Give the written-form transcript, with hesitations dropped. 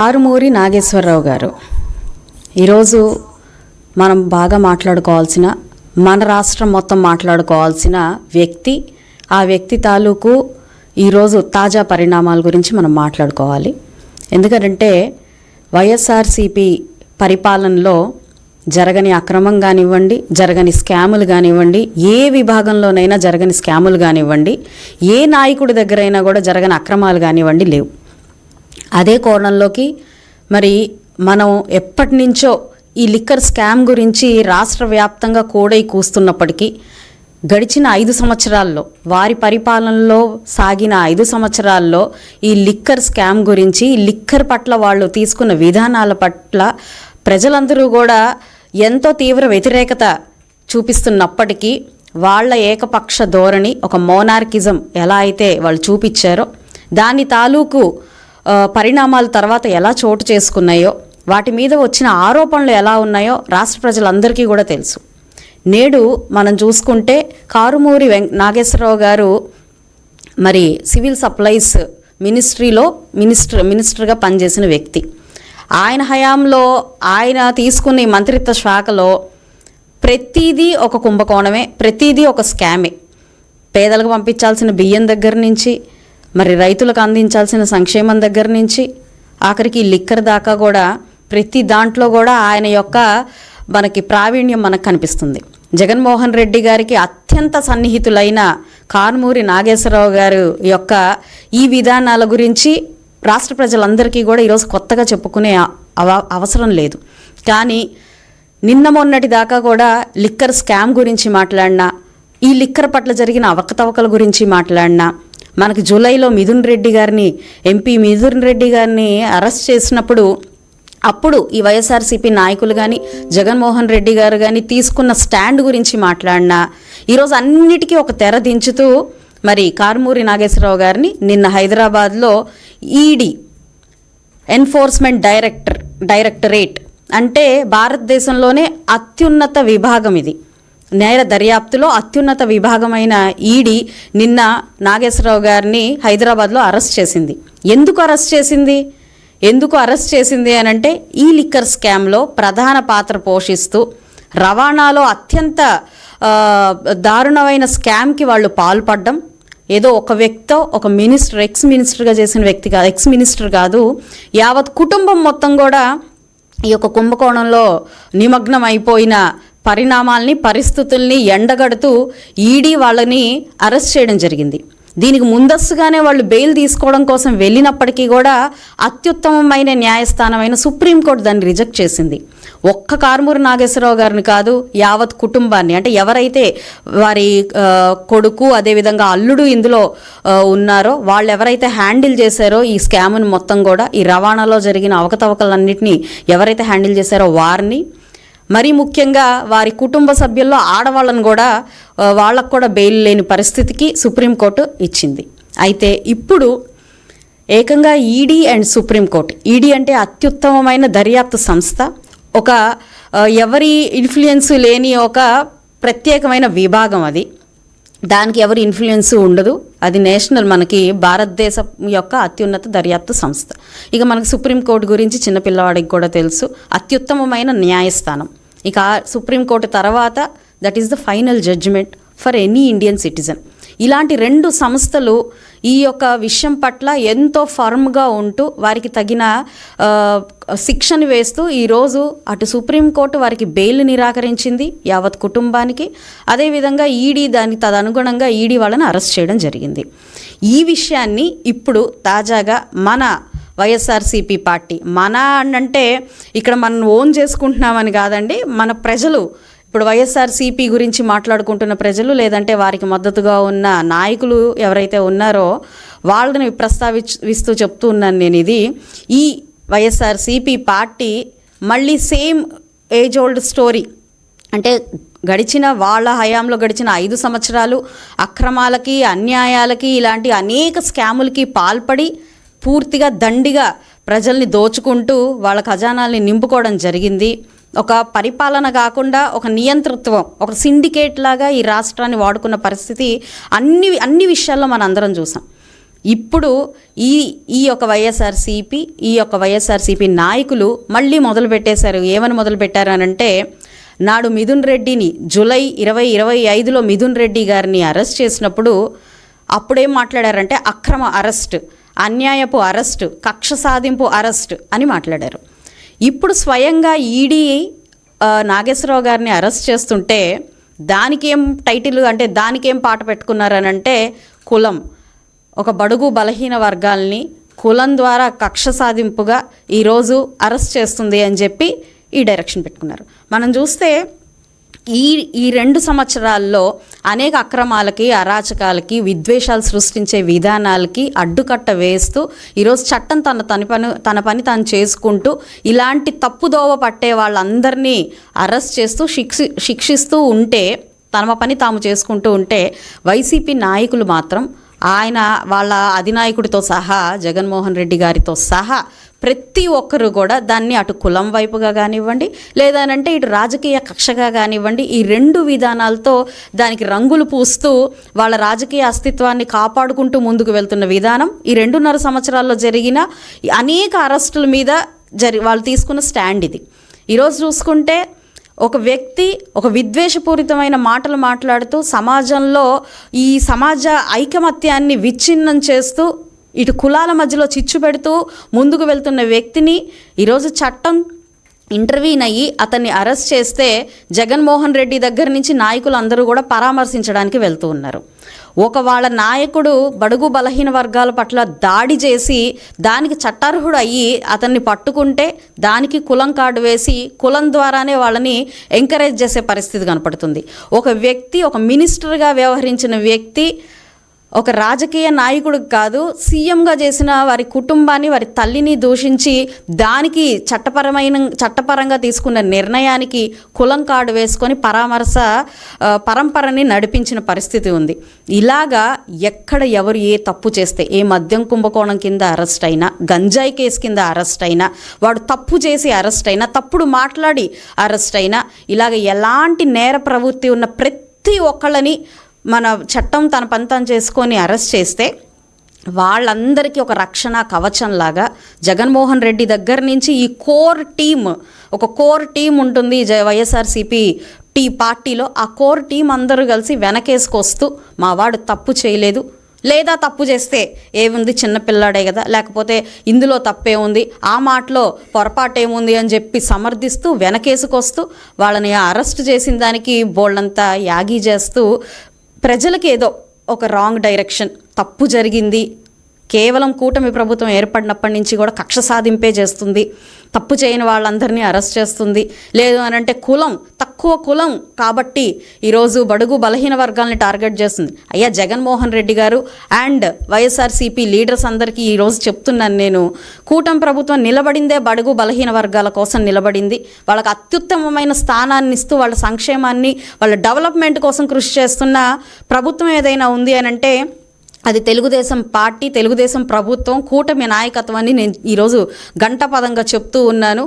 కారుమూరి నాగేశ్వరరావు గారు ఈరోజు మనం బాగా మాట్లాడుకోవాల్సిన, మన రాష్ట్రం మొత్తం మాట్లాడుకోవాల్సిన వ్యక్తి. ఆ వ్యక్తి తాలూకు ఈరోజు తాజా పరిణామాల గురించి మనం మాట్లాడుకోవాలి. ఎందుకంటే వైఎస్ఆర్సీపీ పరిపాలనలో జరగని అక్రమం కానివ్వండి, జరగని స్కాములు కానివ్వండి, ఏ విభాగంలోనైనా జరగని స్కాములు కానివ్వండి, ఏ నాయకుడి దగ్గరైనా కూడా జరగని అక్రమాలు కానివ్వండి లేవు. అదే కోణంలోకి మరి మనం ఎప్పటి నుంచో ఈ లిక్కర్ స్కామ్ గురించి రాష్ట్ర వ్యాప్తంగా కూడై కూస్తున్నప్పటికీ గడిచిన 5 సంవత్సరాల్లో, వారి పరిపాలనలో సాగిన 5 సంవత్సరాల్లో ఈ లిక్కర్ స్కామ్ గురించి, లిక్కర్ పట్ల వాళ్ళు తీసుకున్న విధానాల పట్ల ప్రజలందరూ కూడా ఎంతో తీవ్ర వ్యతిరేకత చూపిస్తున్నప్పటికీ వాళ్ళ ఏకపక్ష ధోరణి, ఒక మోనార్కిజం ఎలా అయితే వాళ్ళు చూపించారో దాని తాలూకు పరిణామాల తర్వాత ఎలా చోటు చేసుకున్నాయో, వాటి మీద వచ్చిన ఆరోపణలు ఎలా ఉన్నాయో రాష్ట్ర ప్రజలందరికీ కూడా తెలుసు. నేడు మనం చూసుకుంటే కారుమూరి నాగేశ్వరరావు గారు మరి సివిల్ సప్లైస్ మినిస్ట్రీలో మినిస్టర్గా పనిచేసిన వ్యక్తి. ఆయన హయాంలో ఆయన తీసుకున్న ఈ మంత్రిత్వ శాఖలో ప్రతిదీ ఒక కుంభకోణమే, ప్రతిదీ ఒక స్కామే. పేదలకు పంపించాల్సిన బియ్యం దగ్గర నుంచి, మరి రైతులకు అందించాల్సిన సంక్షేమం దగ్గర నుంచి, ఆఖరికి లిక్కర్ దాకా కూడా ప్రతి దాంట్లో కూడా ఆయన యొక్క మనకి ప్రావీణ్యం మనకు కనిపిస్తుంది. జగన్మోహన్ రెడ్డి గారికి అత్యంత సన్నిహితులైన కారుమూరి నాగేశ్వరరావు గారు యొక్క ఈ విధానాల గురించి రాష్ట్ర ప్రజలందరికీ కూడా ఈరోజు కొత్తగా చెప్పుకునే అవసరం లేదు. కానీ నిన్న మొన్నటి దాకా కూడా లిక్కర్ స్కామ్ గురించి మాట్లాడినా, ఈ లిక్కర్ పట్ల జరిగిన అవకతవకల గురించి మాట్లాడినా, మనకి జూలైలో ఎంపీ మిథున్ రెడ్డి గారిని అరెస్ట్ చేసినప్పుడు అప్పుడు ఈ వైఎస్ఆర్సీపీ నాయకులు కానీ, జగన్మోహన్ రెడ్డి గారు కానీ తీసుకున్న స్టాండ్ గురించి మాట్లాడినా, ఈరోజు అన్నిటికీ ఒక తెర దించుతూ మరి కారుమూరి నాగేశ్వరరావు గారిని నిన్న హైదరాబాద్లో ఈడీ ఎన్ఫోర్స్మెంట్ డైరెక్టరేట్ అంటే భారతదేశంలోనే అత్యున్నత విభాగం, ఇది నేర దర్యాప్తులో అత్యున్నత విభాగమైన ఈడీ నిన్న నాగేశ్వరరావు గారిని హైదరాబాద్లో అరెస్ట్ చేసింది. ఎందుకు అరెస్ట్ చేసింది అని అంటే ఈ లిక్కర్ స్కామ్లో ప్రధాన పాత్ర పోషిస్తూ రవాణాలో అత్యంత దారుణమైన స్కామ్కి వాళ్ళు పాల్పడడం. ఏదో ఒక వ్యక్తితో, ఒక ఎక్స్ మినిస్టర్గా చేసిన వ్యక్తి కాదు, ఎక్స్ మినిస్టర్ కాదు, యావత్ కుటుంబం మొత్తం కూడా ఈ యొక్క కుంభకోణంలో నిమగ్నం అయిపోయిన పరిస్థితుల్ని ఎండగడుతూ ఈడీ వాళ్ళని అరెస్ట్ చేయడం జరిగింది. దీనికి ముందస్తుగానే వాళ్ళు బెయిల్ తీసుకోవడం కోసం వెళ్ళినప్పటికీ కూడా అత్యుత్తమమైన న్యాయస్థానమైన సుప్రీంకోర్టు దాన్ని రిజెక్ట్ చేసింది. ఒక్క కారుమూరి నాగేశ్వరరావు గారిని కాదు, యావత్ కుటుంబాన్ని, అంటే ఎవరైతే వారి కొడుకు అదేవిధంగా అల్లుడు ఇందులో ఉన్నారో, వాళ్ళు ఎవరైతే హ్యాండిల్ చేశారో ఈ స్కామ్ను మొత్తం కూడా, ఈ రవాణాలో జరిగిన అవకతవకలన్నింటినీ ఎవరైతే హ్యాండిల్ చేశారో వారిని, మరీ ముఖ్యంగా వారి కుటుంబ సభ్యుల్లో ఆడవాళ్ళను కూడా, వాళ్ళకు కూడా బెయిల్ లేని పరిస్థితికి సుప్రీంకోర్టు ఇచ్చింది. అయితే ఇప్పుడు ఏకంగా ఈడీ అండ్ సుప్రీంకోర్టు, ఈడీ అంటే అత్యుత్తమమైన దర్యాప్తు సంస్థ, ఒక ఎవరి ఇన్ఫ్లుయెన్స్ లేని ఒక ప్రత్యేకమైన విభాగం అది. దానికి ఎవరి ఇన్ఫ్లుయెన్స్ ఉండదు. అది నేషనల్, మనకి భారతదేశం యొక్క అత్యున్నత దర్యాప్తు సంస్థ. ఇక మనకి సుప్రీంకోర్టు గురించి చిన్నపిల్లవాడికి కూడా తెలుసు, అత్యుత్తమమైన న్యాయస్థానం. ఇక సుప్రీంకోర్టు తర్వాత that is the final judgement for any Indian citizen. ఇలాంటి 2 సంస్థలు ఈ యొక్క విషయం పట్ల ఎంతో ఫర్మ్గా ఉంటూ వారికి తగిన శిక్షను వేస్తూ ఈరోజు అటు సుప్రీంకోర్టు వారికి బెయిల్ నిరాకరించింది యావత్ కుటుంబానికి, అదేవిధంగా ఈడీ దానికి తదనుగుణంగా ఈడీ వాళ్ళని అరెస్ట్ చేయడం జరిగింది. ఈ విషయాన్ని ఇప్పుడు తాజాగా మన వైఎస్ఆర్సీపీ పార్టీ, మన అంటే ఇక్కడ మనం ఓన్ చేసుకుంటున్నామని కాదండి, మన ప్రజలు, ఇప్పుడు వైఎస్ఆర్సీపీ గురించి మాట్లాడుకుంటున్న ప్రజలు, లేదంటే వారికి మద్దతుగా ఉన్న నాయకులు ఎవరైతే ఉన్నారో వాళ్ళని ప్రస్తావిస్తూ చెప్తూ ఉన్నాను నేను. ఇది ఈ వైఎస్ఆర్సీపీ పార్టీ మళ్ళీ సేమ్ ఏజ్ ఓల్డ్ స్టోరీ, అంటే వాళ్ళ హయాంలో గడిచిన 5 సంవత్సరాలు అక్రమాలకి, అన్యాయాలకి, ఇలాంటి అనేక స్కాములకి పాల్పడి పూర్తిగా దండిగా ప్రజల్ని దోచుకుంటూ వాళ్ళ ఖజానాల్ని నింపుకోవడం జరిగింది. ఒక పరిపాలన కాకుండా ఒక నియంతృత్వం, ఒక సిండికేట్ లాగా ఈ రాష్ట్రాన్ని వాడుకున్న పరిస్థితి అన్ని విషయాల్లో మనం అందరం చూసాం. ఇప్పుడు ఈ ఈ యొక్క వైఎస్ఆర్సీపీ నాయకులు మళ్ళీ మొదలుపెట్టేశారు. ఏమని మొదలుపెట్టారు అనంటే, నాడు మిథున్ రెడ్డిని జూలై 2025లో మిథున్ రెడ్డి గారిని అరెస్ట్ చేసినప్పుడు అప్పుడేం మాట్లాడారంటే అక్రమ అరెస్ట్, అన్యాయపు అరెస్ట్, కక్ష సాధింపు అరెస్ట్ అని మాట్లాడారు. ఇప్పుడు స్వయంగా ఈడీ నాగేశ్వరరావు గారిని అరెస్ట్ చేస్తుంటే దానికేం టైటిల్ అంటే దానికేం పాట పెట్టుకున్నారనంటే కులం, ఒక బడుగు బలహీన వర్గాల్ని కులం ద్వారా కక్ష సాధింపుగా ఈరోజు అరెస్ట్ చేస్తుంది అని చెప్పి ఈ డైరెక్షన్ పెట్టుకున్నారు. మనం చూస్తే ఈ 2 సంవత్సరాల్లో అనేక అక్రమాలకి, అరాచకాలకి, విద్వేషాలు సృష్టించే విధానాలకి అడ్డుకట్ట వేస్తూ ఈరోజు చట్టం తన పని తాను చేసుకుంటూ ఇలాంటి తప్పుదోవ పట్టే వాళ్ళందరినీ అరెస్ట్ చేస్తూ శిక్షిస్తూ ఉంటే, తమ పని తాము చేసుకుంటూ ఉంటే, వైసీపీ నాయకులు మాత్రం వాళ్ళ అధినాయకుడితో సహా జగన్మోహన్ రెడ్డి గారితో సహా ప్రతి ఒక్కరు కూడా దాన్ని అటు కులం వైపుగా కానివ్వండి, లేదనంటే ఇటు రాజకీయ కక్షగా కానివ్వండి, ఈ 2 విధానాలతో దానికి రంగులు పూస్తూ వాళ్ళ రాజకీయ అస్తిత్వాన్ని కాపాడుకుంటూ ముందుకు వెళ్తున్న విధానం ఈ 2.5 సంవత్సరాల్లో జరిగిన అనేక అరెస్టుల మీద వాళ్ళు తీసుకున్న స్టాండ్ ఇది. ఈరోజు చూసుకుంటే ఒక వ్యక్తి ఒక విద్వేషపూరితమైన మాటలు మాట్లాడుతూ సమాజంలో ఈ సమాజ ఐకమత్యాన్ని విచ్ఛిన్నం చేస్తూ ఇటు కులాల మధ్యలో చిచ్చు పెడుతూ ముందుకు వెళ్తున్న వ్యక్తిని ఈరోజు చట్టం ఇంటర్వ్యూన్ అయ్యి అతన్ని అరెస్ట్ చేస్తే జగన్మోహన్ రెడ్డి దగ్గర నుంచి నాయకులు అందరూ కూడా పరామర్శించడానికి వెళ్తూ ఉన్నారు. వాళ్ళ నాయకుడు బడుగు బలహీన వర్గాల పట్ల దాడి చేసి దానికి చట్టార్హుడు అయ్యి అతన్ని పట్టుకుంటే దానికి కులం కార్డు వేసి కులం ద్వారానే వాళ్ళని ఎంకరేజ్ చేసే పరిస్థితి కనపడుతుంది. ఒక వ్యక్తి ఒక మినిస్టర్గా వ్యవహరించిన వ్యక్తి ఒక రాజకీయ నాయకుడు కాదు, సీఎంగా చేసిన వారి కుటుంబాన్ని, వారి తల్లిని దూషించి దానికి చట్టపరంగా తీసుకున్న నిర్ణయానికి కులం కార్డు వేసుకొని పరంపరని నడిపించిన పరిస్థితి ఉంది. ఇలాగా ఎక్కడ ఎవరు ఏ తప్పు చేస్తే, ఏ మద్యం కుంభకోణం కింద అరెస్ట్ అయినా, గంజాయి కేసు కింద అరెస్ట్ అయినా, వాడు తప్పు చేసి అరెస్ట్ అయినా, తప్పుడు మాట్లాడి అరెస్ట్ అయినా, ఇలాగ ఎలాంటి నేర ప్రవృత్తి ఉన్న ప్రతి ఒక్కళ్ళని మన చట్టం తన పని తాను చేసుకొని అరెస్ట్ చేస్తే వాళ్ళందరికీ ఒక రక్షణ కవచంలాగా జగన్మోహన్ రెడ్డి దగ్గర నుంచి ఈ ఒక కోర్ టీం ఉంటుంది వైఎస్ఆర్సీపీ పార్టీలో. ఆ కోర్ టీం అందరూ కలిసి వెనకేసుకొస్తూ మా వాడు తప్పు చేయలేదు, లేదా తప్పు చేస్తే ఏముంది చిన్నపిల్లాడే కదా, లేకపోతే ఇందులో తప్పే ఉంది, ఆ మాటలో పొరపాటు ఏముంది అని చెప్పి సమర్థిస్తూ వెనకేసుకొస్తూ వాళ్ళని అరెస్ట్ చేసిన దానికి బోల్డంతా యాగీ చేస్తూ ప్రజలకి ఏదో ఒక రాంగ్ డైరెక్షన్, తప్పు జరిగింది, కేవలం కూటమి ప్రభుత్వం ఏర్పడినప్పటి నుంచి కూడా కక్ష సాధింపే చేస్తుంది, తప్పు చేయని వాళ్ళందరినీ అరెస్ట్ చేస్తుంది, లేదు అని అంటే తక్కువ కులం కాబట్టి ఈరోజు బడుగు బలహీన వర్గాల్ని టార్గెట్ చేస్తుంది. అయ్యా జగన్మోహన్ రెడ్డి గారు అండ్ వైఎస్ఆర్సీపీ లీడర్స్ అందరికీ ఈరోజు చెప్తున్నాను నేను, కూటమి ప్రభుత్వం నిలబడిందే బడుగు బలహీన వర్గాల కోసం నిలబడింది. వాళ్ళకి అత్యుత్తమమైన స్థానాన్ని ఇస్తూ వాళ్ళ సంక్షేమాన్ని, వాళ్ళ డెవలప్మెంట్ కోసం కృషి చేస్తున్న ప్రభుత్వం ఏదైనా ఉంది అని అంటే అది తెలుగుదేశం పార్టీ, తెలుగుదేశం ప్రభుత్వం, కూటమి నాయకత్వాన్ని నేను ఈరోజు గంటపదంగా చెప్తూ ఉన్నాను.